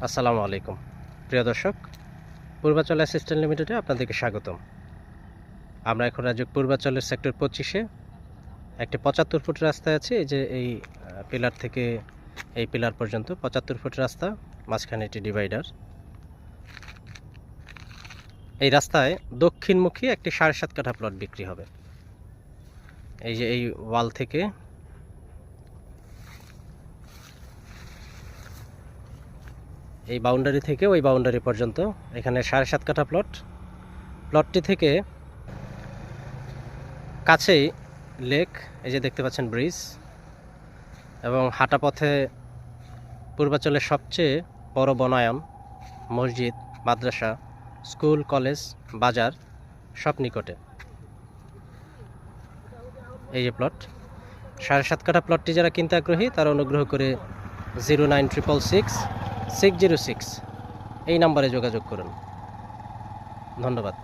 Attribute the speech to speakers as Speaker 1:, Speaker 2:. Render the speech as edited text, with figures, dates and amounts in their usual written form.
Speaker 1: আসসালামু আলাইকুম প্রিয় দর্শক, পূর্বাচল অ্যাসিস্ট্যান্ট লিমিটেডে আপনাদেরকে স্বাগতম। আমরা এখন রাজুক পূর্বাচলের সেক্টর 25-এ একটি 75 ফুট রাস্তায় আছি। এই যে এই পিলার থেকে এই পিলার পর্যন্ত 75 ফুট রাস্তা, মাঝখানে একটি ডিভাইডার। এই রাস্তায় দক্ষিণমুখী একটি 7.5 কাঠা প্লট বিক্রি হবে। এই যে এই ওয়াল থেকে এই বাউন্ডারি থেকে ওই বাউন্ডারি পর্যন্ত এখানে 7.5 কাঠা প্লটটি থেকে কাছেই লেক, এই যে দেখতে পাচ্ছেন ব্রিজ, এবং হাঁটা পথে পূর্বাচলের সবচেয়ে বড় বনায়ন, মসজিদ, মাদ্রাসা, স্কুল, কলেজ, বাজার সব নিকটে। এই যে প্লট 7.5 কাঠা প্লটটি যারা কিনতে আগ্রহী তারা অনুগ্রহ করে 09666 606 এই নাম্বারে যোগাযোগ করুন। ধন্যবাদ।